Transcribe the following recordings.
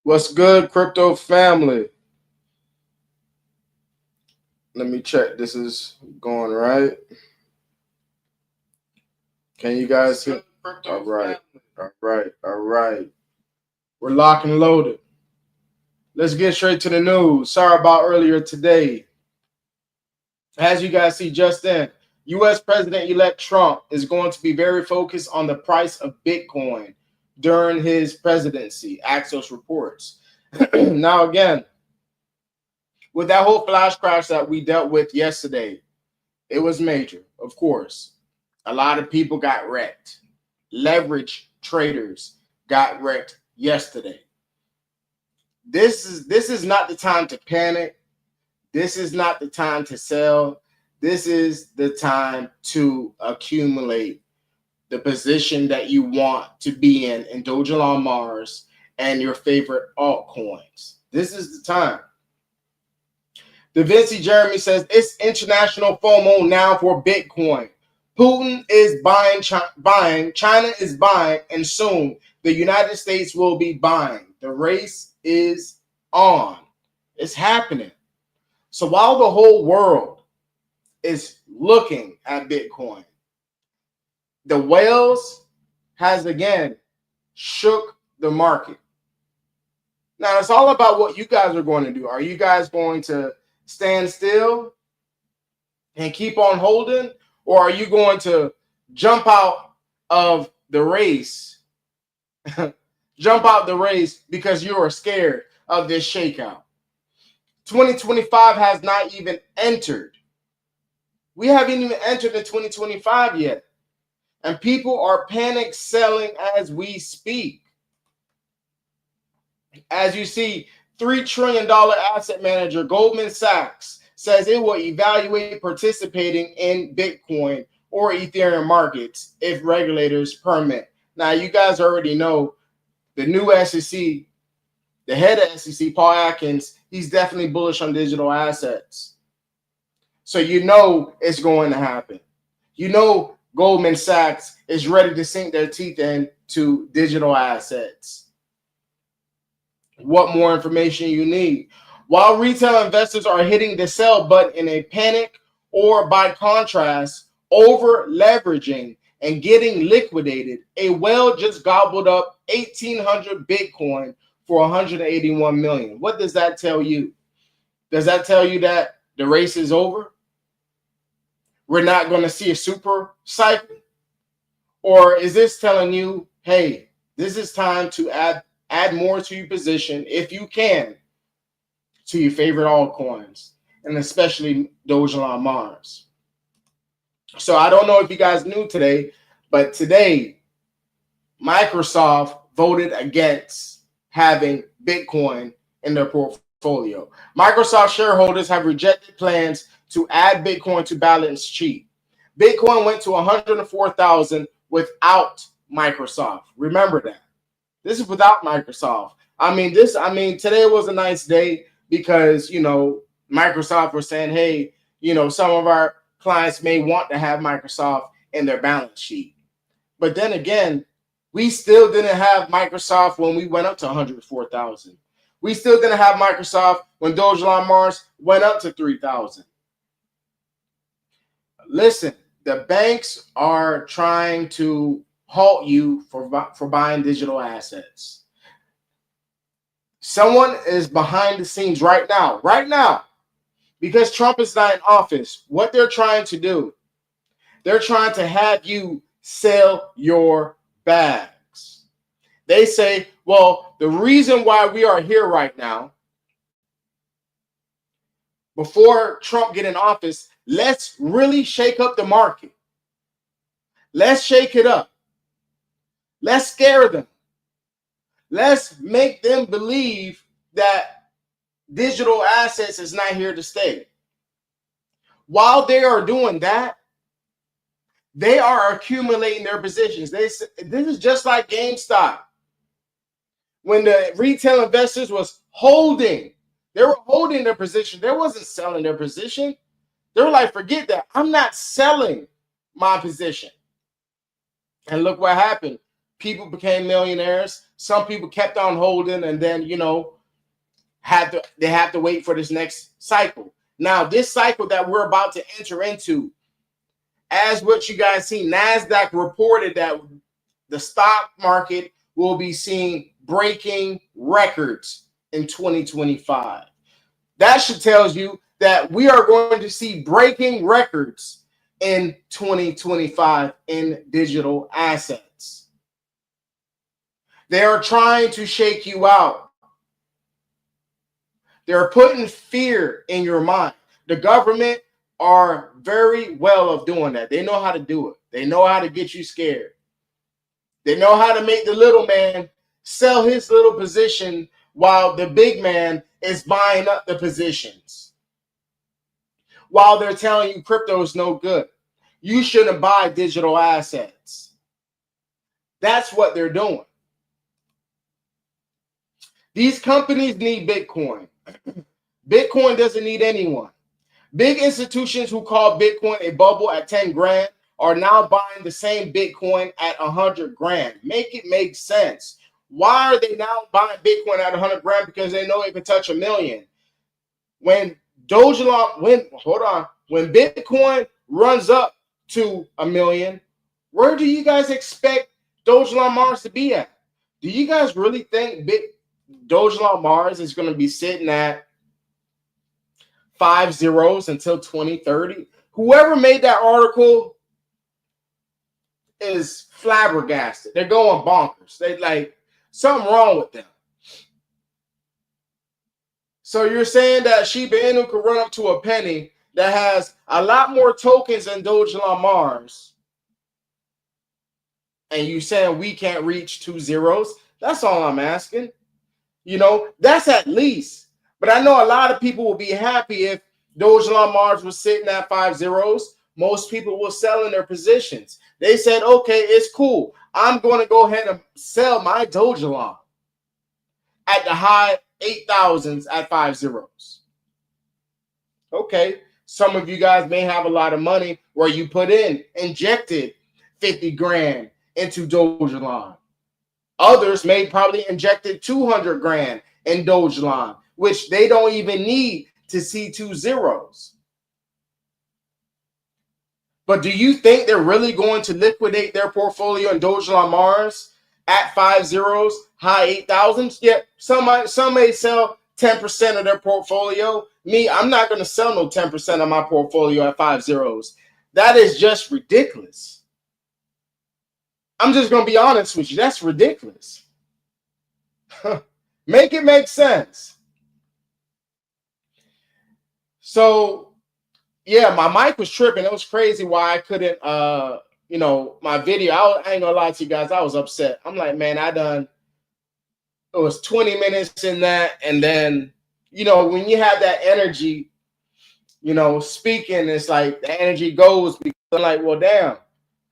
What's good, crypto family? Let me check. This is going right. Can you guys hear? All right. All right. All right. We're locked and loaded. Let's get straight to the news. Sorry about earlier today. As you guys see just then, U.S. President-elect Trump is going to be very focused on the price of Bitcoin during his presidency, Axios reports. Now, again, with that whole flash crash that we dealt with yesterday, it was major, of course. A lot of people got wrecked. Leverage traders got wrecked yesterday. This is not the time to panic. This is not the time to sell. This is the time to accumulate the position that you want to be in Dogelon Mars and your favorite altcoins. This is the time. Da Vinci Jeremy says it's international FOMO now for Bitcoin. Putin is buying, China is buying, and soon the United States will be buying. The race is on. It's happening. So while the whole world is looking at Bitcoin, the whales has again shook the market. Now it's all about what you guys are going to do. Are you guys going to stand still and keep on holding, or are you going to jump out of the race? Jump out the race because you are scared of this shakeout. 2025 has not even entered. We haven't even entered in 2025 yet. And people are panic selling as we speak. As you see, $3 trillion asset manager Goldman Sachs says it will evaluate participating in Bitcoin or Ethereum markets if regulators permit. Now, you guys already know the new SEC, the head of SEC, Paul Atkins, he's definitely bullish on digital assets. So you know it's going to happen. You know Goldman Sachs is ready to sink their teeth into digital assets. What more information you need? While retail investors are hitting the sell button in a panic, or by contrast, over leveraging and getting liquidated, a whale just gobbled up 1,800 Bitcoin for 181 million. What does that tell you? Does that tell you that the race is over? We're not going to see a super cycle? Or is this telling you, hey, this is time to add more to your position, if you can, to your favorite altcoins, and especially Dogeon Mars. So I don't know if you guys knew today, but today, Microsoft voted against having Bitcoin in their portfolio. Microsoft shareholders have rejected plans to add Bitcoin to balance sheet. Bitcoin went to 104,000 without Microsoft. Remember that. This is without Microsoft. Today was a nice day because, Microsoft was saying, hey, some of our clients may want to have Microsoft in their balance sheet. But then again, we still didn't have Microsoft when we went up to 104,000. We still didn't have Microsoft when Dogelon Mars went up to 3,000. Listen, the banks are trying to halt you for buying digital assets. Someone is behind the scenes right now, because Trump is not in office. What they're trying to do, they're trying to have you sell your bags. They say, well, the reason why we are here right now, before Trump get in office, let's really shake up the market. Let's shake it up. Let's scare them. Let's make them believe that digital assets is not here to stay. While they are doing that, they are accumulating their positions. This is just like GameStop. When the retail investors was holding, they were holding their position. They wasn't selling their position. They were like, forget that. I'm not selling my position. And look what happened. people became millionaires. Some people kept on holding, and then they have to wait for this next cycle. Now, this cycle that we're about to enter into, as what you guys see, NASDAQ reported that the stock market will be seeing breaking records in 2025. That should tell you that we are going to see breaking records in 2025 in digital assets. They are trying to shake you out. They're putting fear in your mind. The government are very well of doing that. They know how to do it. They know how to get you scared. They know how to make the little man sell his little position while the big man is buying up the positions. While they're telling you crypto is no good. You shouldn't buy digital assets. That's what they're doing. These companies need Bitcoin. Bitcoin doesn't need anyone. Big institutions who call Bitcoin a bubble at 10 grand are now buying the same Bitcoin at 100 grand. Make it make sense. Why are they now buying Bitcoin at 100 grand? Because they know it can touch $1 million. When Dogelon, when Bitcoin runs up to $1 million, where do you guys expect Dogelon Mars to be at? Do you guys really think Dogelon Mars is going to be sitting at 5 zeros until 2030? Whoever made that article is flabbergasted. They're going bonkers. They like something wrong with them. So you're saying that Shiba Inu could run up to a penny that has a lot more tokens than Dogelon Mars, and you saying we can't reach 2 zeros? That's all I'm asking. That's at least. But I know a lot of people will be happy if Dogelon Mars was sitting at 5 zeros. Most people will sell in their positions. They said, okay, it's cool. I'm going to go ahead and sell my Dogelon at the high 8,000s at 5 zeros. Okay, some of you guys may have a lot of money where you injected 50 grand into Dogelon. Others may probably injected 200 grand in Dogelon, which they don't even need to see 2 zeros. But do you think they're really going to liquidate their portfolio in Dogelon Mars at 5 zeros, high 8,000s? Yeah, some may sell 10% of their portfolio. Me, I'm not going to sell no 10% of my portfolio at 5 zeros. That is just ridiculous. I'm just going to be honest with you. That's ridiculous. Make it make sense. So, yeah, my mic was tripping. It was crazy why I couldn't, my video. I ain't gonna lie to you guys. I was upset. I'm like, man, it was 20 minutes in that. And then, when you have that energy, speaking, it's like the energy goes because I'm like, well, damn,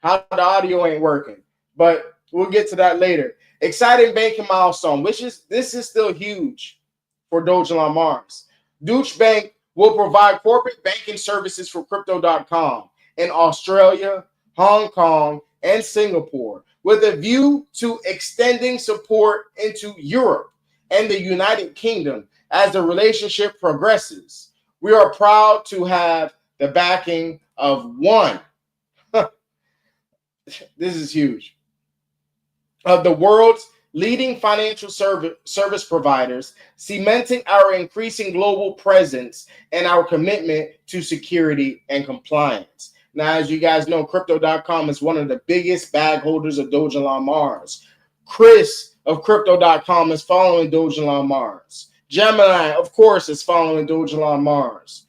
how the audio ain't working. But we'll get to that later. Exciting banking milestone, this is still huge for Dogelon Mars. Deutsche Bank will provide corporate banking services for Crypto.com in Australia, Hong Kong, and Singapore, with a view to extending support into Europe and the United Kingdom as the relationship progresses. We are proud to have the backing of one. This is huge. Of the world's leading financial service providers, cementing our increasing global presence and our commitment to security and compliance. Now, as you guys know, Crypto.com is one of the biggest bag holders of Dogelon Mars. Chris of Crypto.com is following Dogelon Mars. Gemini, of course, is following Dogelon Mars.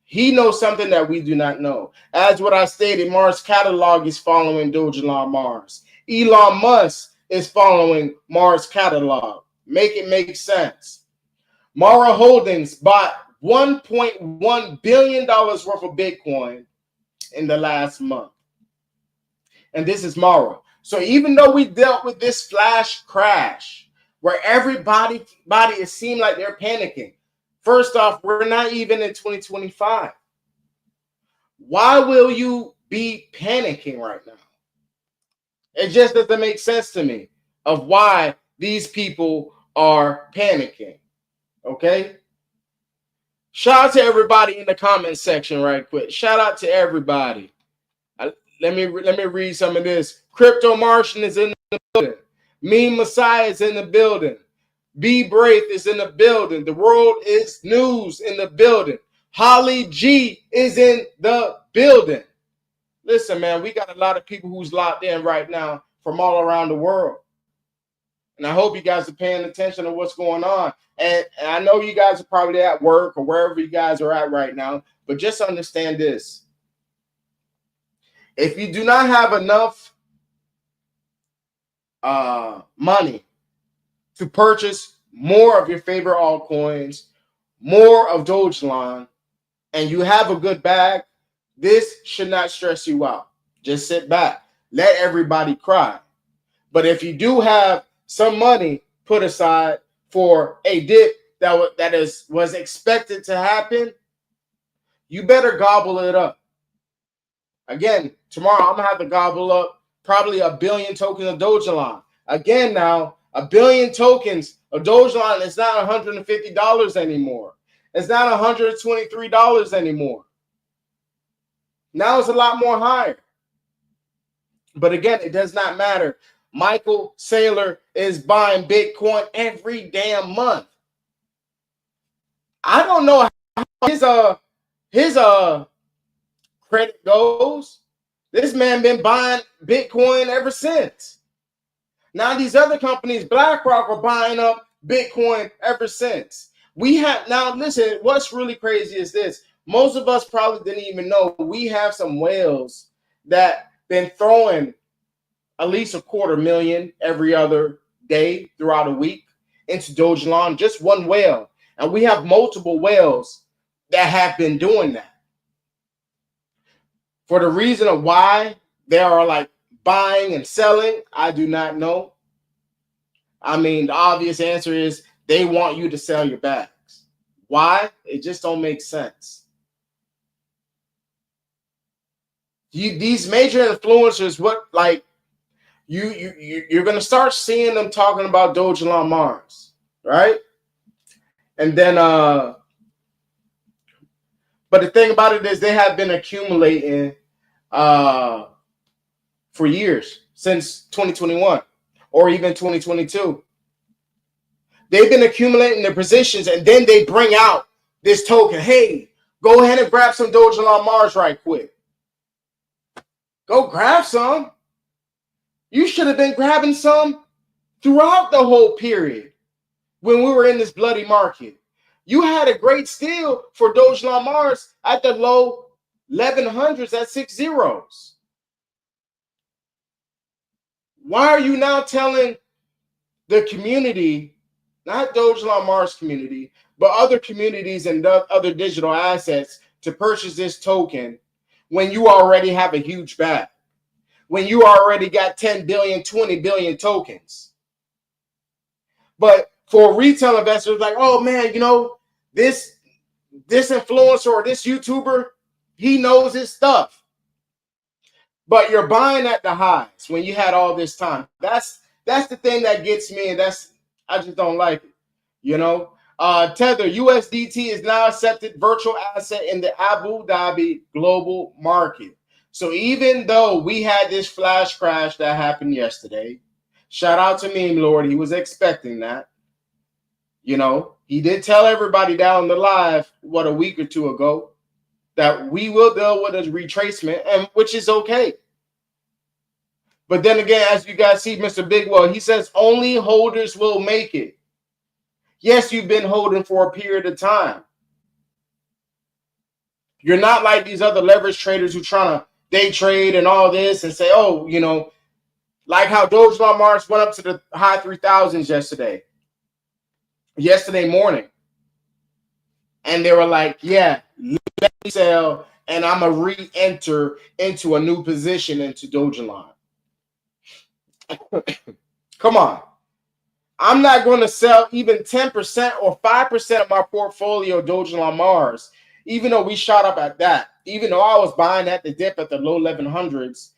He knows something that we do not know. As what I stated, Mars Catalog is following Dogelon Mars. Elon Musk is following Mars Catalog. Make it make sense. Mara Holdings bought $1.1 billion worth of Bitcoin in the last month. And this is Mara. So even though we dealt with this flash crash where everybody it seemed like they're panicking, first off, we're not even in 2025. Why will you be panicking right now? It just doesn't make sense to me of why these people are panicking. Okay? Shout out to everybody in the comment section right quick. Shout out to everybody. Let me read some of this. Crypto Martian is in the building. Meme Messiah is in the building. B Braith is in the building. The World is News in the building. Holly G is in the building. Listen, man, we got a lot of people who's locked in right now from all around the world. And I hope you guys are paying attention to what's going on. And I know you guys are probably at work or wherever you guys are at right now, but just understand this. If you do not have enough money to purchase more of your favorite altcoins, more of Dogelon, and you have a good bag, this should not stress you out. Just sit back. Let everybody cry. But if you do have some money put aside for a dip that was expected to happen, you better gobble it up. Again, tomorrow I'm going to have to gobble up probably 1 billion tokens of Dogelon. Again, now, 1 billion tokens of Dogelon is not $150 anymore. It's not $123 anymore. Now it's a lot more higher. But again, it does not matter. Michael Saylor is buying Bitcoin every damn month. I don't know how his credit goes. This man been buying Bitcoin ever since. Now these other companies, BlackRock, are buying up Bitcoin ever since. We have now. Listen, what's really crazy is this. Most of us probably didn't even know we have some whales that been throwing at least $250,000 every other day throughout a week into Dogelon, just one whale. And we have multiple whales that have been doing that. For the reason of why they are like buying and selling, I do not know. I mean, the obvious answer is they want you to sell your bags. Why? It just don't make sense. These major influencers, you're gonna start seeing them talking about Dogeon Mars, right? And then but the thing about it is they have been accumulating for years, since 2021 or even 2022. They've been accumulating their positions, and then they bring out this token. Hey, go ahead and grab some Dogeon Mars right quick. Go grab some. You should have been grabbing some throughout the whole period when we were in this bloody market. You had a great steal for Dogeon Mars at the low 1100s at 6 zeros. Why are you now telling the community, not Dogeon Mars community, but other communities and other digital assets to purchase this token when you already have a huge bag? When you already got 10 billion, 20 billion tokens? But for retail investors, like, oh man, this influencer or this YouTuber, he knows his stuff. But you're buying at the highs when you had all this time. That's the thing that gets me, and I just don't like it. Tether USDT is now accepted virtual asset in the Abu Dhabi global market. So even though we had this flash crash that happened yesterday, shout out to Meme Lord, he was expecting that. He did tell everybody down the live, a week or two ago, that we will deal with a retracement, and which is okay. But then again, as you guys see, Mr. Bigwell, he says only holders will make it. Yes, you've been holding for a period of time. You're not like these other leverage traders who trying to day trade and all this and say, oh, like how Dogeon Mars went up to the high 3,000s yesterday morning. And they were like, yeah, let me sell, and I'm going to re-enter into a new position into Dogelon. Come on. I'm not going to sell even 10% or 5% of my portfolio Dogeon Mars, even though we shot up at that, even though I was buying at the dip at the low 1100s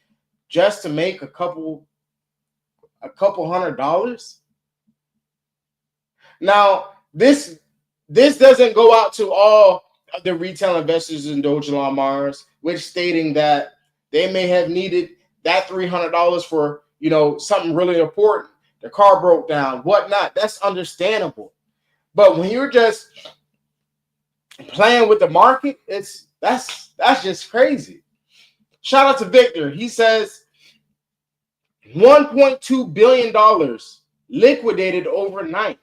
just to make a couple a couple $100. Now, this doesn't go out to all of the retail investors in Dogelon Mars, which stating that they may have needed that $300 for, something really important. The car broke down, whatnot. That's understandable. But when you're just playing with the market, that's just crazy. Shout out to Victor. He says $1.2 billion liquidated overnight,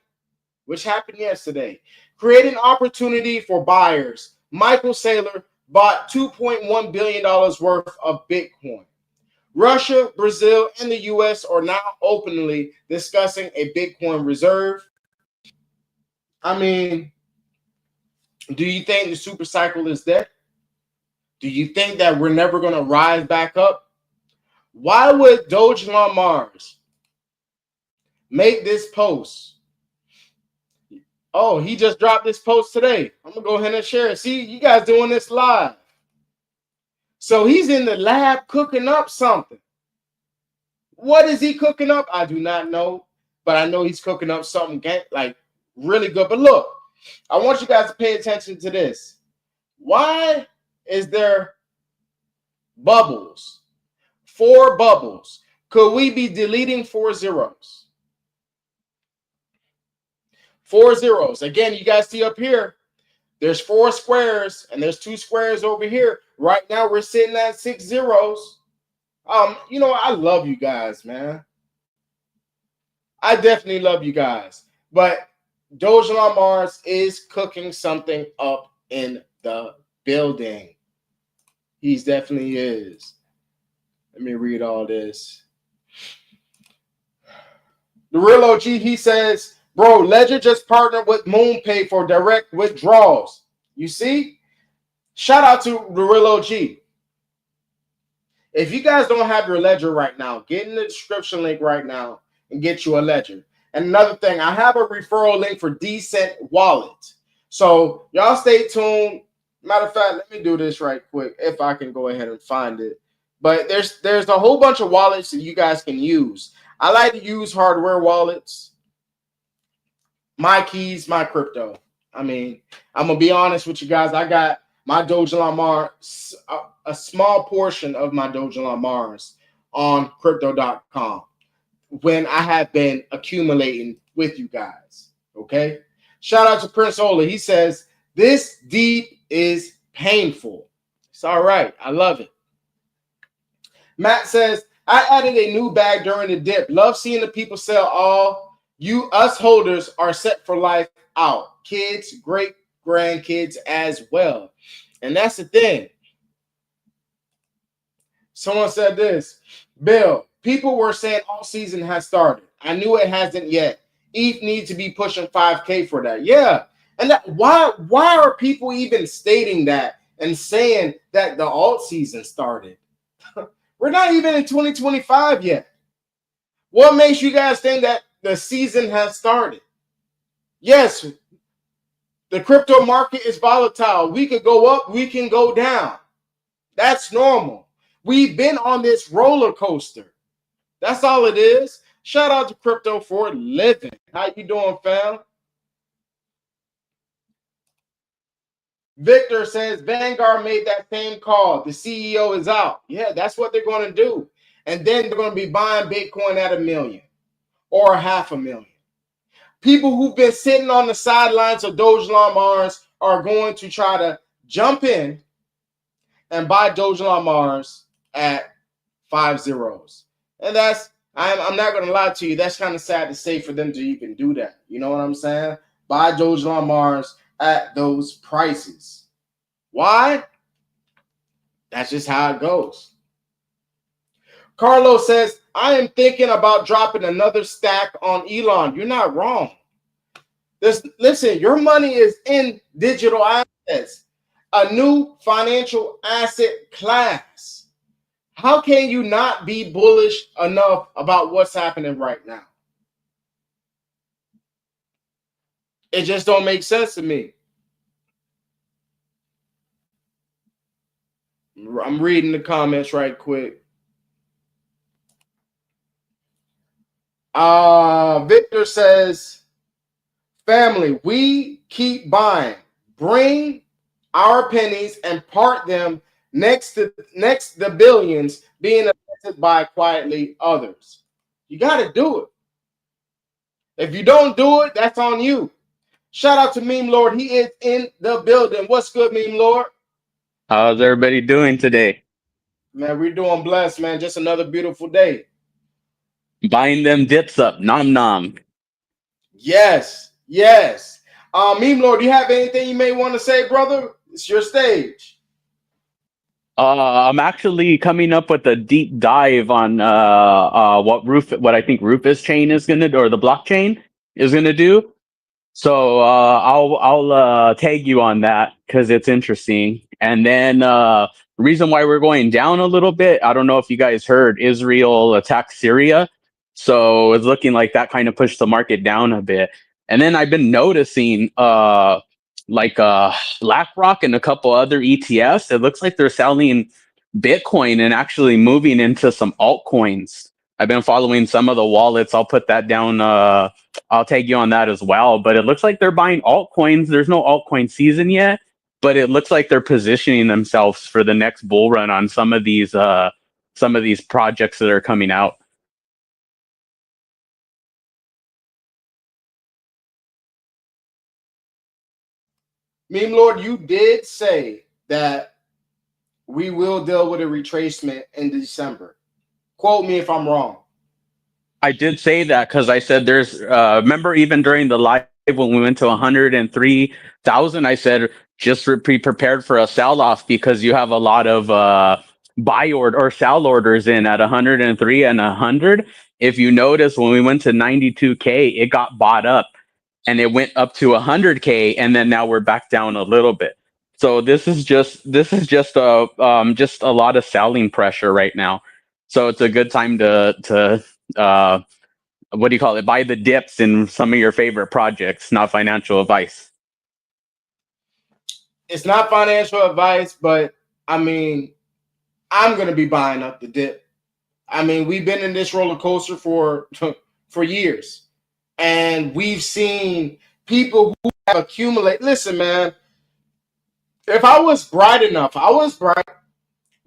which happened yesterday, creating opportunity for buyers. Michael Saylor bought $2.1 billion worth of Bitcoin. Russia, Brazil, and the U.S. are now openly discussing a Bitcoin reserve. I mean, do you think the super cycle is dead? Do you think that we're never going to rise back up? Why would Dogeon Mars make this post? Oh, he just dropped this post today. I'm going to go ahead and share it. See, you guys doing this live. So he's in the lab cooking up something. What is he cooking up? I do not know, but I know he's cooking up something like really good. But look, I want you guys to pay attention to this. Why is there bubbles? 4 bubbles. Could we be deleting 4 zeros? 4 zeros. Again, you guys see up here, there's 4 squares and there's 2 squares over here. Right now, we're sitting at 6 zeros. I love you guys, man. I definitely love you guys. But Dogelon Mars is cooking something up in the building. He definitely is. Let me read all this. The real OG, he says, bro, Ledger just partnered with MoonPay for direct withdrawals. You see? Shout out to the real OG. If you guys don't have your Ledger right now, get in the description link right now and get you a Ledger. And another thing, I have a referral link for Decent Wallet. So y'all stay tuned. Matter of fact, let me do this right quick if I can go ahead and find it. But there's a whole bunch of wallets that you guys can use. I like to use hardware wallets. My keys, my crypto. I mean, I'm going to be honest with you guys. I got my Dogelon Mars, a small portion of my Dogelon Mars on crypto.com when I have been accumulating with you guys. Okay. Shout out to Prince Ola. He says, this deep is painful. It's all right. I love it. Matt says, I added a new bag during the dip. Love seeing the people sell all. Us holders are set for life out. Kids, great grandkids as well. And that's the thing. Someone said this. Bill, people were saying all season has started. I knew it hasn't yet. ETH needs to be pushing 5K for that. Yeah. And why are people even stating that and saying that the alt season started? We're not even in 2025 yet. What makes you guys think that the season has started? Yes, the crypto market is volatile. We could go up, we can go down. That's normal. We've been on this roller coaster. That's all it is. Shout out to Crypto for Living. How you doing, fam? Victor says Vanguard made that same call. The CEO is out. Yeah, that's what they're going to do. And then they're going to be buying Bitcoin at $1 million or $500,000. People who've been sitting on the sidelines of Dogelon Mars are going to try to jump in and buy Dogelon Mars at 5 zeros. And I'm not going to lie to you, that's kind of sad to say for them to even do that. You know what I'm saying? Buy Dogelon Mars at those prices. Why? That's just how it goes. Carlos says, I am thinking about dropping another stack on Elon. You're not wrong. Listen, your money is in digital assets, a new financial asset class. How can you not be bullish enough about what's happening right now? It just don't make sense to me. I'm reading the comments right quick. Victor says, family, we keep buying. Bring our pennies and part them next the billions being affected by quietly others. You got to do it. If you don't do it, that's on you. Shout out to Meme Lord. He is in the building. What's good, Meme Lord? How's everybody doing today? Man, we're doing blessed, man. Just another beautiful day. Buying them dips up, nom nom. Yes, yes. Meme Lord, do you have anything you may want to say, brother? It's your stage. I'm actually coming up with a deep dive on what I think Rufus chain is gonna do, or the blockchain is gonna do. So I'll tag you on that because it's interesting. And then reason why we're going down a little bit, I don't know if you guys heard Israel attacked Syria. So it's looking like that kind of pushed the market down a bit. And then I've been noticing BlackRock and a couple other ETFs, it looks like they're selling Bitcoin and actually moving into some altcoins. I've been following some of the wallets. I'll put that down. I'll tag you on that as well. But it looks like they're buying altcoins. There's no altcoin season yet, but it looks like they're positioning themselves for the next bull run on some of these projects that are coming out. Meme Lord, you did say that we will deal with a retracement in December. Quote me if I'm wrong. I did say that because I said there's remember even during the live when we went to 103,000, I said just be prepared for a sell off because you have a lot of buy order or sell orders in at 103 and 100. If you notice when we went to 92K, it got bought up and it went up to 100K and then now we're back down a little bit. So this is just a lot of selling pressure right now. So it's a good time to what do you call it? Buy the dips in some of your favorite projects, not financial advice. It's not financial advice, but I mean, I'm gonna be buying up the dip. I mean, we've been in this roller coaster for for years, and we've seen people who have accumulated. Listen, man, if I was bright enough, I was bright,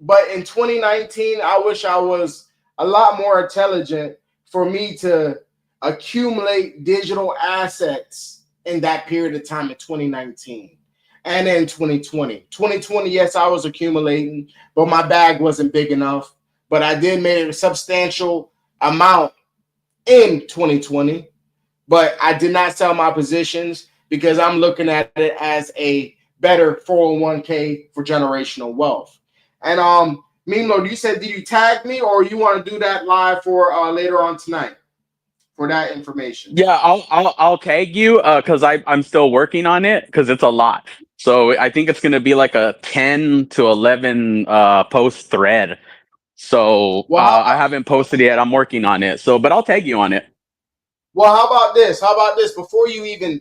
but in 2019, I wish I was a lot more intelligent for me to accumulate digital assets in that period of time in 2019 and in 2020. 2020, yes, I was accumulating, but my bag wasn't big enough. But I did make a substantial amount in 2020, but I did not sell my positions because I'm looking at it as a better 401k for generational wealth. And Mimlo, you said did you tag me or you want to do that live for later on tonight for that information? Yeah, I'll tag you because I'm still working on it because it's a lot. So I think it's gonna be like a 10 to 11 post thread. So Well, I haven't posted yet. I'm working on it. So, but I'll tag you on it. how about this? How about this? Before you even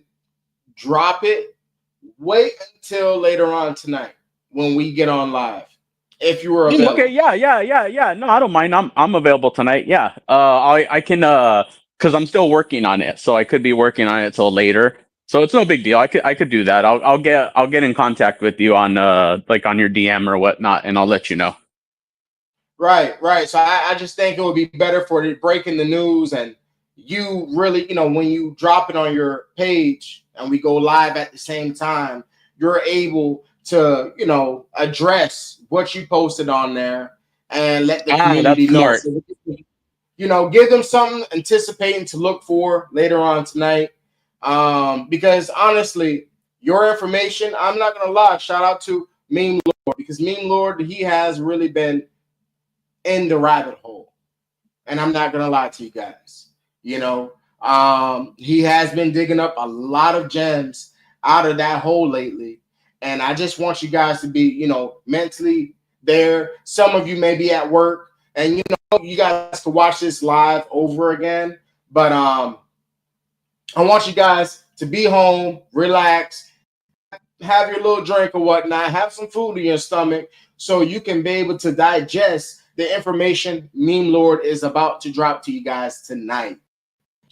drop it, wait until later on tonight when we get on live. If you were Okay, available. yeah. No, I don't mind. I'm available tonight. Yeah. I can because I'm still working on it, so I could be working on it till later. So it's no big deal. I could do that. I'll get in contact with you on like on your DM or whatnot, and I'll let you know. Right, right. So I just think it would be better for the breaking the news and you really, when you drop it on your page and we go live at the same time, you're able to, address what you posted on there and let the That's community know. smart. So, give them something anticipating to look for later on tonight. Because honestly, your information, I'm not gonna lie, shout out to Meme Lord because Meme Lord, he has really been in the rabbit hole. And I'm not gonna lie to you guys. He has been digging up a lot of gems out of that hole lately. And I just want you guys to be, mentally there. Some of you may be at work, and you guys can watch this live over again. But I want you guys to be home, relax, have your little drink or whatnot, have some food in your stomach so you can be able to digest the information Meme Lord is about to drop to you guys tonight.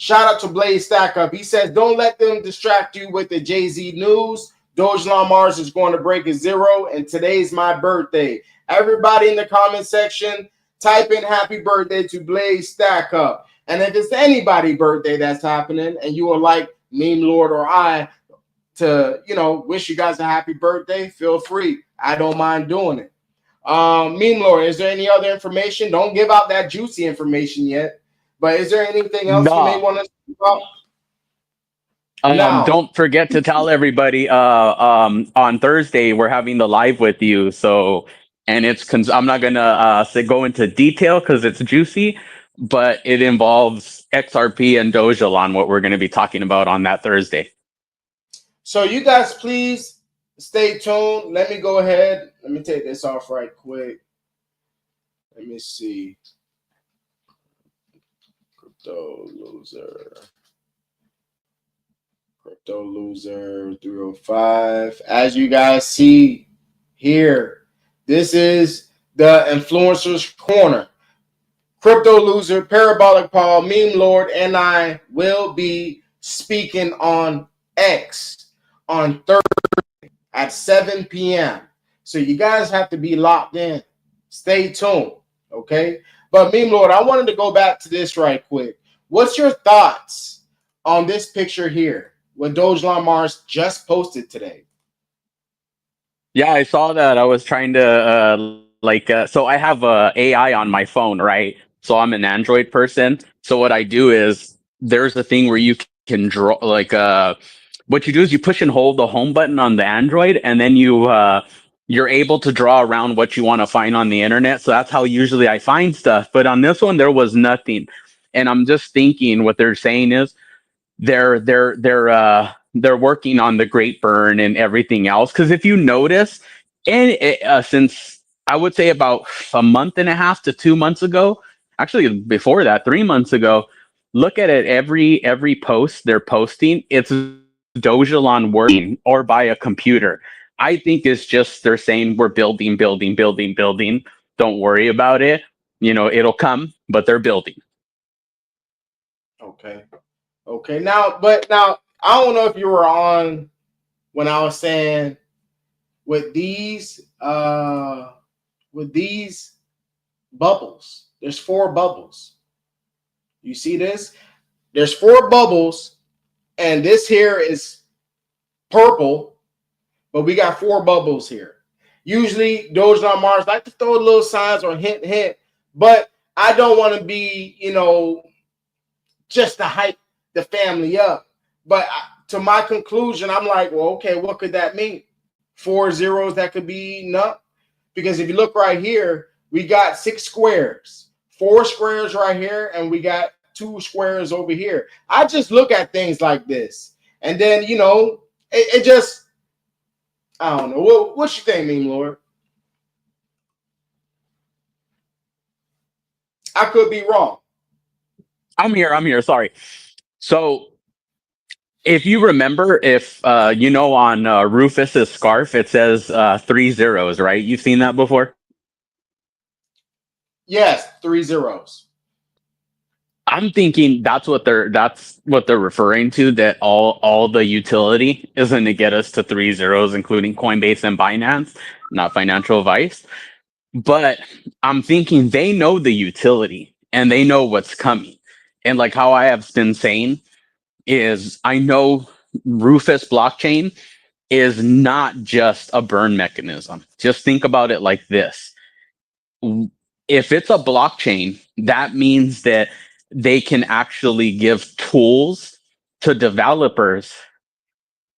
Shout out to Blaze Stack Up. He says, don't let them distract you with the Jay-Z news. Dogelon Mars is going to break a zero, and today's my birthday. Everybody in the comment section, type in happy birthday to Blaze Stack Up. And if it's anybody's birthday that's happening and you would like Meme Lord or I to, wish you guys a happy birthday, feel free. I don't mind doing it. Meme Lord, is there any other information? Don't give out that juicy information yet. But is there anything else you may No. want to talk about? Now, Don't forget to tell everybody on Thursday we're having the live with you. So, and I'm not gonna go into detail because it's juicy, but it involves XRP and Dogelon, what we're going to be talking about on that Thursday. so you guys please stay tuned. Let me go ahead. Let me take this off right quick. Let me see. Crypto loser. Crypto loser 305. As you guys see here, this is the influencers corner. Crypto loser, Parabolic Paul, Meme Lord, and I will be speaking on X on Thursday at 7 p.m. So you guys have to be locked in. Stay tuned, okay? But Meme Lord, I wanted to go back to this right quick. What's your thoughts on this picture here? What Dogelon Mars just posted today. Yeah, I saw that. I was trying to so I have AI on my phone, right? So I'm an Android person. So what I do is there's a thing where you can draw what you do is you push and hold the home button on the Android, and then you're able to draw around what you want to find on the internet. So that's how usually I find stuff. But on this one, there was nothing, and I'm just thinking what they're saying is they're working on the Great Burn and everything else. Because if you notice, and since I would say about a month and a half to 2 months ago, actually before that, 3 months ago, look at it. Every post they're posting, it's Dogelon working or by a computer. I think it's just they're saying we're building, building, building, building. Don't worry about it. It'll come, but they're building. Okay. Okay. Now, I don't know if you were on when I was saying with these bubbles, there's 4 bubbles. You see this? There's 4 bubbles, and this here is purple, but we got 4 bubbles here. Usually, Dogeon Mars like to throw little signs or hint, but I don't want to be, just to hype the family up. But to my conclusion, I'm like, well, okay, what could that mean? 4 zeros that could be enough? Because if you look right here, we got 6 squares, 4 squares right here, and we got 2 squares over here. I just look at things like this. And then, it just, I don't know. What you think, Meme Lord? I could be wrong. I'm here. Sorry. So if you remember, if on Rufus's scarf, it says 3 zeros, right? You've seen that before? Yes, 3 zeros. I'm thinking that's what they're referring to, that all the utility is going to get us to 3 zeros, including Coinbase and Binance, not financial advice. But I'm thinking they know the utility and they know what's coming. And like how I have been saying is, I know Rufus blockchain is not just a burn mechanism. Just think about it like this. If it's a blockchain, that means that they can actually give tools to developers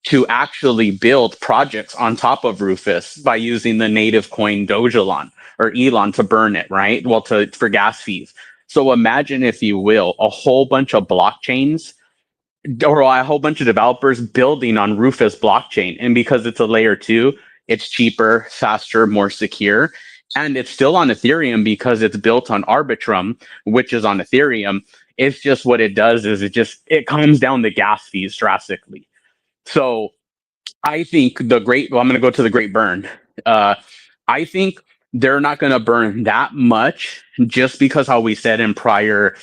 to actually build projects on top of Rufus by using the native coin Dogelon or Elon to burn it, right? Well, for gas fees. So imagine, if you will, a whole bunch of blockchains or a whole bunch of developers building on Rufus blockchain. And because it's a layer 2, it's cheaper, faster, more secure. And it's still on Ethereum because it's built on Arbitrum, which is on Ethereum. It's just what it does is it calms down the gas fees drastically. So I think I'm going to go to the Great Burn. I think they're not going to burn that much, just because how we said in prior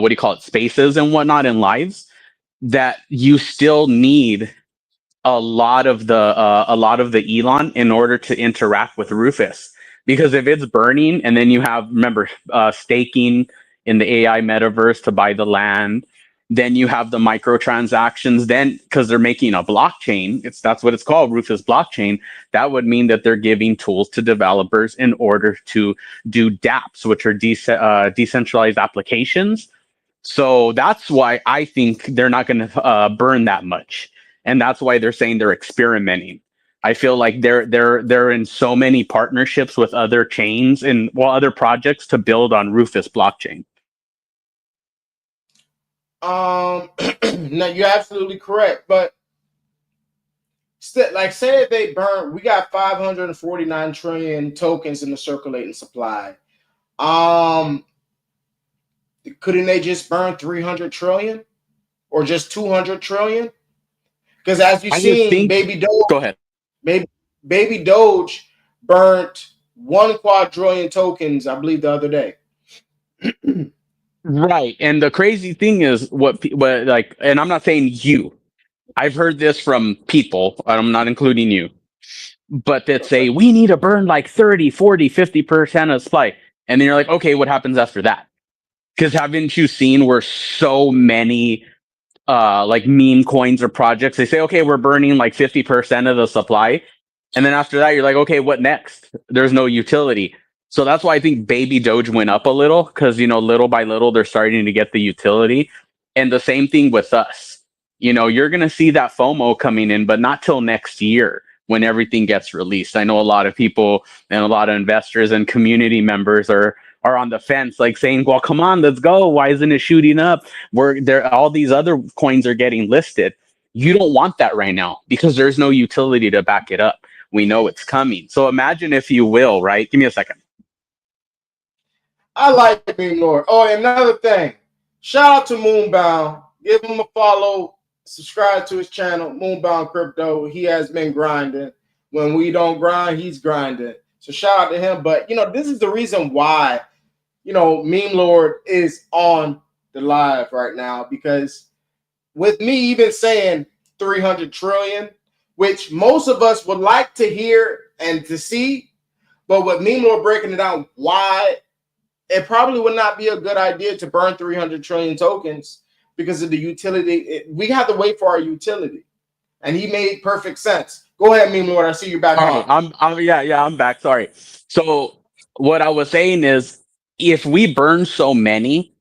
what do you call it, spaces and whatnot in lives, that you still need a lot of the Elon in order to interact with Rufus. Because if it's burning, and then you have, remember, staking in the AI metaverse to buy the land, then you have the microtransactions. Then, because they're making a blockchain, that's what it's called, Rufus blockchain. That would mean that they're giving tools to developers in order to do DApps, which are decentralized applications. So that's why I think they're not going to burn that much, and that's why they're saying they're experimenting. I feel like they're in so many partnerships with other chains and, well, other projects to build on Rufus blockchain. No, you're absolutely correct, but still, like, say if they burn, we got 549 trillion tokens in the circulating supply. Couldn't they just burn 300 trillion or just 200 trillion? Because as you've I would seen, think. Go ahead. Baby Doge burnt 1 quadrillion tokens, I believe, the other day. Right, and the crazy thing is what like, and I'm not saying you. I've heard this from people. I'm not including you, but that Okay. say we need to burn like 30, 40, 50% of supply. And then you're like, okay, what happens after that? Because haven't you seen where so many like meme coins or projects, they say, okay, we're burning like 50% of the supply. And then after that, you're like, okay, what next? There's no utility. So that's why I think Baby Doge went up a little, because, little by little, they're starting to get the utility. And the same thing with us. You're going to see that FOMO coming in, but not till next year when everything gets released. I know a lot of people and a lot of investors and community members are on the fence, like saying, well, come on, let's go. Why isn't it shooting up? Where there, all these other coins are getting listed. You don't want that right now because there's no utility to back it up. We know it's coming. So imagine, if you will, right? Give me a second. I like Meme Lord. Oh, and another thing. Shout out to Moonbound. Give him a follow. Subscribe to his channel, Moonbound Crypto. He has been grinding. When we don't grind, he's grinding. So shout out to him. But, this is the reason why, Meme Lord is on the live right now. Because with me even saying 300 trillion, which most of us would like to hear and to see, but with Meme Lord breaking it down, why it probably would not be a good idea to burn 300 trillion tokens because of the utility. We have to wait for our utility. And he made perfect sense. Go ahead, Meme Lord. I see you back on. I'm back. Sorry. So what I was saying is, if we burn so many,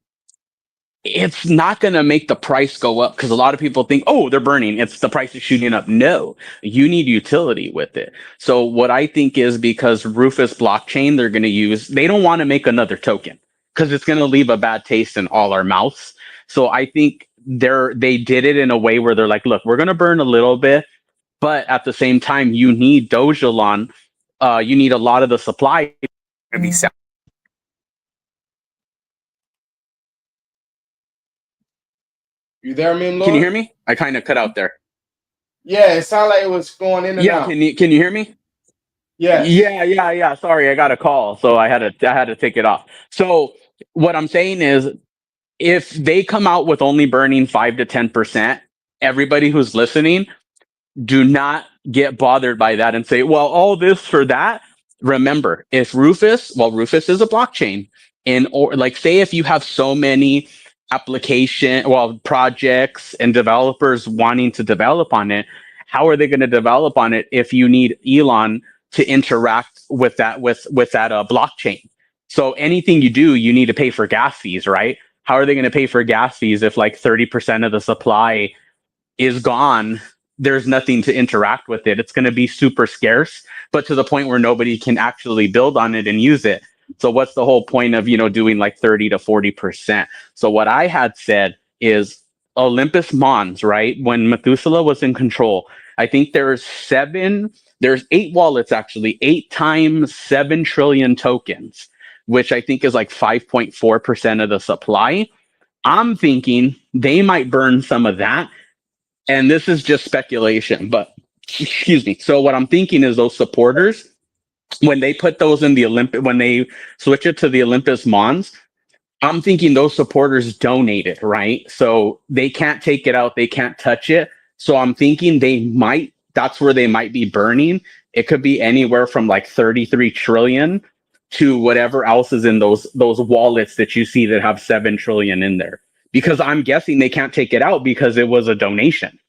it's not going to make the price go up, because a lot of people think, oh, they're burning, it's the price is shooting up. No, you need utility with it. So what I think is, because Rufus blockchain, they don't want to make another token because it's going to leave a bad taste in all our mouths. So I think they did it in a way where they're like, look, we're going to burn a little bit, but at the same time, you need Dogelon. You need a lot of the supply to be set. You there, Meme Lord? Can you hear me? I kind of cut out there. Yeah, it sounded like it was going in and out. Can you hear me? Yes. Yeah. Sorry, I got a call, so I had to take it off. So what I'm saying is, if they come out with only burning 5 to 10%, everybody who's listening, do not get bothered by that and say, well, all this for that. Remember, if Rufus is a blockchain, or like, say if you have so many projects and developers wanting to develop on it, how are they going to develop on it if you need Elon to interact with that blockchain? So anything you do, you need to pay for gas fees, right? How are they going to pay for gas fees if like 30% of the supply is gone? There's nothing to interact with it. It's going to be super scarce, but to the point where nobody can actually build on it and use it. So what's the whole point of, doing like 30 to 40%? So what I had said is Olympus Mons, right? When Methuselah was in control, I think there's 8 wallets, actually, 8 times 7 trillion tokens, which I think is like 5.4% of the supply. I'm thinking they might burn some of that, and this is just speculation, but excuse me. So what I'm thinking is, those supporters, when they put those in the when they switch it to the Olympus Mons, I'm thinking those supporters donate it, right? So they can't take it out, they can't touch it. So I'm thinking they might, that's where they might be burning. It could be anywhere from like 33 trillion to whatever else is in those wallets that you see that have 7 trillion in there. Because I'm guessing they can't take it out because it was a donation.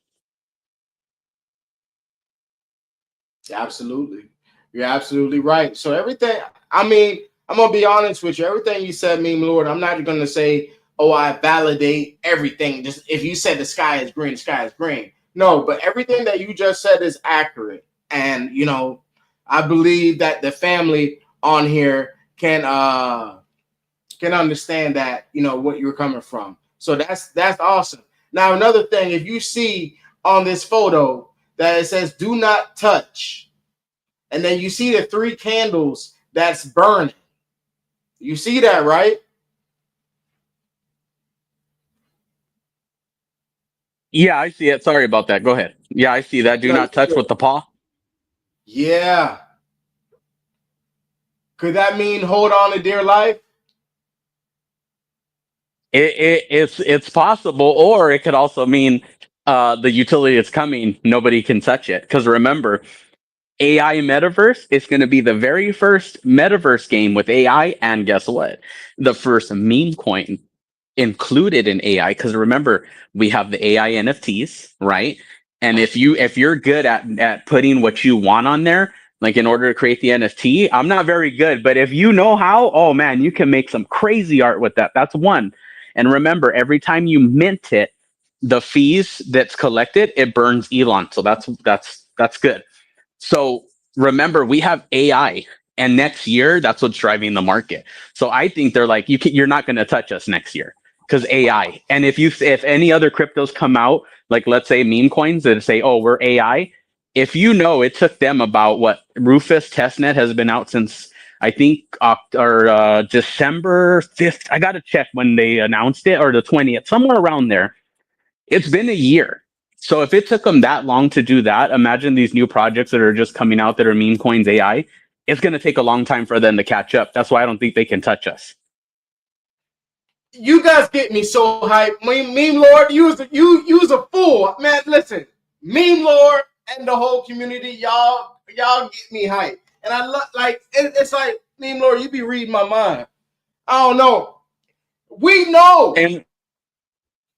Absolutely. You're absolutely right. So everything, I mean, I'm gonna be honest with you. Everything you said, meme lord, I'm not gonna say, oh, I validate everything. Just if you said the sky is green, the sky is green. No, but everything that you just said is accurate. And I believe that the family on here can understand that, what you're coming from. So that's awesome. Now, another thing, if you see on this photo that it says do not touch, and then you see the 3 candles that's burning. You see that, right? Yeah, I see it. Sorry about that. Go ahead. Yeah, I see that. Do No, not touch with the paw. yeah. Could that mean hold on to dear life? It's possible, or it could also mean the utility is coming. Nobody can touch it because remember, AI metaverse is going to be the very first metaverse game with AI, and guess what? The first meme coin included in AI. Because remember, we have the AI NFTs, right? And if you're good at putting what you want on there, like in order to create the NFT, I'm not very good, but if you know how, oh man, you can make some crazy art with that. That's one. And remember, every time you mint it, the fees that's collected, it burns Elon. So that's good. So remember, we have AI, and next year, that's what's driving the market. So I think they're like, you're not going to touch us next year because AI. And if any other cryptos come out, like let's say meme coins that say, oh, we're AI. If it took them about what Rufus testnet has been out since I think December 5th. I got to check when they announced it or the 20th, somewhere around there. It's been a year. So if it took them that long to do that, imagine these new projects that are just coming out that are meme coins AI. It's going to take a long time for them to catch up. That's why I don't think they can touch us. You guys get me so hyped. Meme lord, you a fool. Man, listen. Meme lord and the whole community, y'all get me hyped. And I love it's like meme lord, you be reading my mind. I don't know. We know. And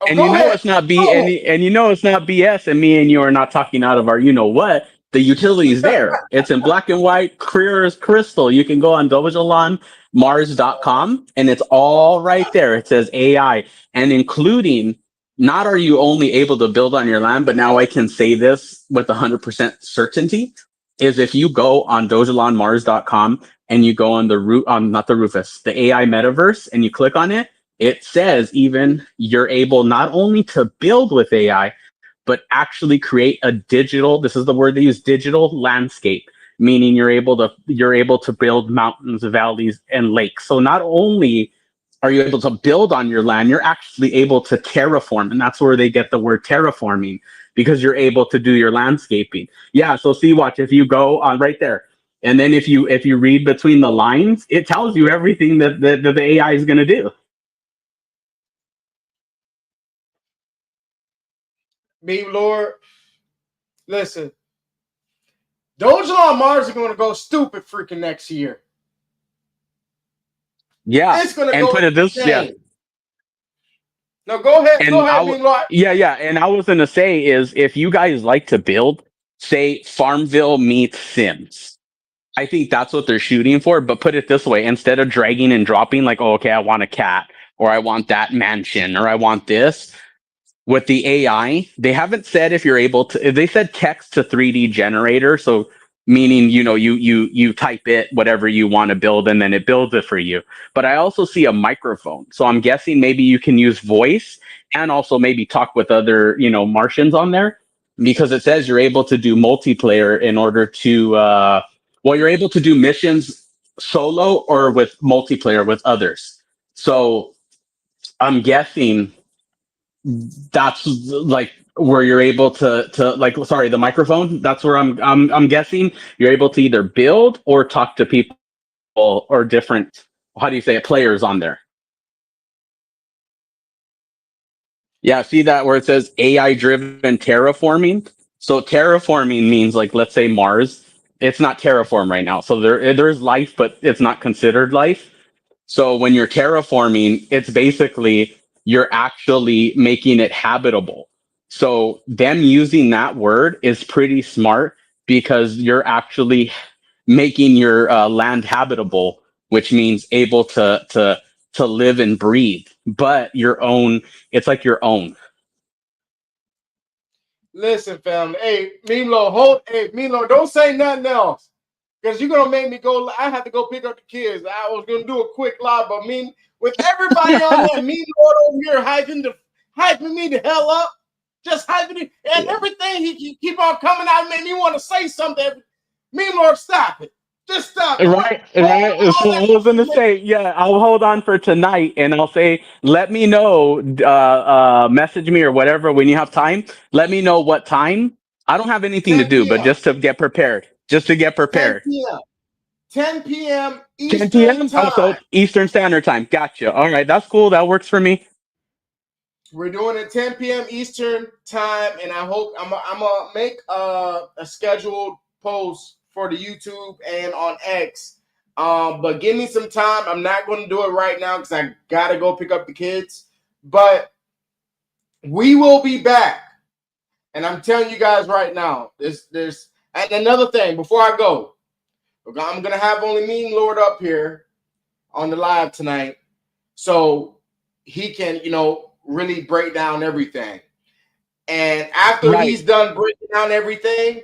Oh, And you go know ahead. it's not Go ahead. and you know it's not BS, and me and you are not talking out of our you know what. The utility is there. It's in black and white, clear as crystal. You can go on Dogelon Mars.com and it's all right there. It says AI and including not are you only able to build on your land, but now I can say this with 100% certainty is if you go on Mars.com and you go on the root on not the Rufus, the AI metaverse and you click on it, it says even you're able not only to build with AI, but actually create a digital, this is the word they use, digital landscape, meaning you're able to build mountains, valleys, and lakes. So not only are you able to build on your land, you're actually able to terraform. And that's where they get the word terraforming, because you're able to do your landscaping. Yeah, so see, watch, if you go on right there, and then if you read between the lines, it tells you everything that the AI is going to do. Meme lord, listen. Dogelon Mars are gonna go stupid freaking next year. Yeah, It's gonna and go put it this, yeah, insane. No, go ahead. Go and ahead, meme lord. yeah, and I was gonna say is if you guys like to build, say Farmville meets Sims. I think that's what they're shooting for. But put it this way: instead of dragging and dropping, like, oh, okay, I want a cat, or I want that mansion, or I want this. With the AI, they haven't said if you're able to. They said text to 3D generator, so meaning you type it whatever you want to build and then it builds it for you. But I also see a microphone, so I'm guessing maybe you can use voice and also maybe talk with other Martians on there, because it says you're able to do multiplayer in order to you're able to do missions solo or with multiplayer with others. So I'm guessing that's like where you're able to like, sorry, the microphone, that's where I'm guessing you're able to either build or talk to people or different, how do you say it, players on there. Yeah, see that where it says AI driven terraforming? So terraforming means like let's say Mars. It's not terraform right now. So there's life, but it's not considered life. So when you're terraforming, it's basically you're actually making it habitable. So them using that word is pretty smart because you're actually making your land habitable, which means able to live and breathe, but your own. It's like your own. Listen, family. Hey, Milo, hold. Hey, Milo, don't say nothing else. Because you're gonna make me go. I have to go pick up the kids. I was gonna do a quick live, but me with everybody on there, me Lord over here hyping me the hell up, just hyping it, and Yeah. everything he keep on coming out, made me want to say something. Me Lord, stop it. Just stop it. Right, Hold right. So I was gonna say, yeah, I'll hold on for tonight, and I'll say, let me know, message me or whatever when you have time. Let me know what time. I don't have anything to 10 do, but p.m. just to get prepared. Just to get 10 prepared. p.m. 10 p.m. 10 Eastern p.m. Also time. Eastern Standard Time. Gotcha. All right, that's cool. That works for me. We're doing it 10 p.m. Eastern time, and I hope I'm gonna make a scheduled post for the YouTube and on X. But give me some time. I'm not going to do it right now because I gotta go pick up the kids. But we will be back, and I'm telling you guys right now. There's and another thing before I go, I'm gonna have only me and Lord up here on the live tonight, so he can really break down everything. And after Right. he's done breaking down everything,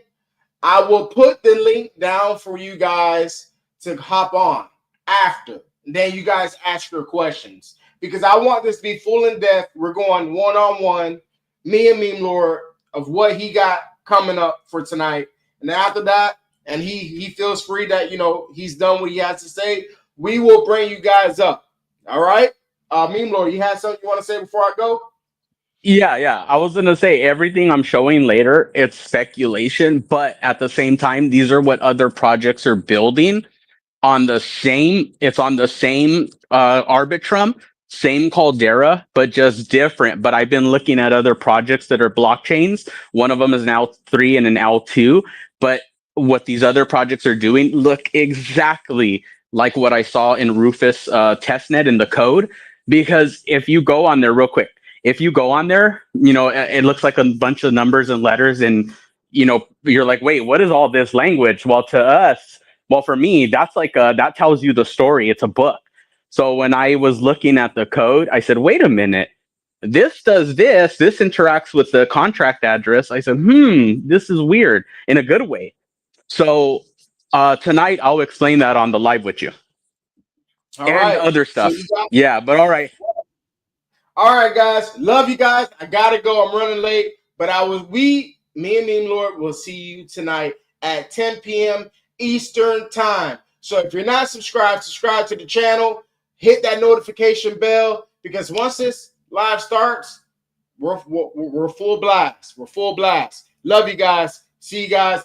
I will put the link down for you guys to hop on after. And then you guys ask your questions because I want this to be full in depth. We're going one on one, me and Meme Lord, of what he got coming up for tonight. And after that, and he feels free that he's done what he has to say. We will bring you guys up. All right, Meme Lord, you had something you want to say before I go? Yeah, yeah. I was gonna say everything I'm showing later, it's speculation, but at the same time, these are what other projects are building on the same. It's on the same Arbitrum, same Caldera, but just different. But I've been looking at other projects that are blockchains. One of them is an L3 and an L2, but what these other projects are doing look exactly like what I saw in Rufus testnet in the code. Because if you go on there real quick, if you go on there, it looks like a bunch of numbers and letters, and you're like, wait, what is all this language? Well, to us, well, for me, that's like that tells you the story. It's a book. So when I was looking at the code, I said, wait a minute. This does this. This interacts with the contract address. I said, this is weird in a good way. So tonight I'll explain that on the live with you All and right. other So stuff. you got Yeah, but all right. All right, guys. Love you guys. I gotta go. I'm running late. But me and Meme Lord will see you tonight at 10 p.m. Eastern time. So if you're not subscribed, subscribe to the channel. Hit that notification bell because once this live starts, we're full blast. We're full blast. Love you guys. See you guys.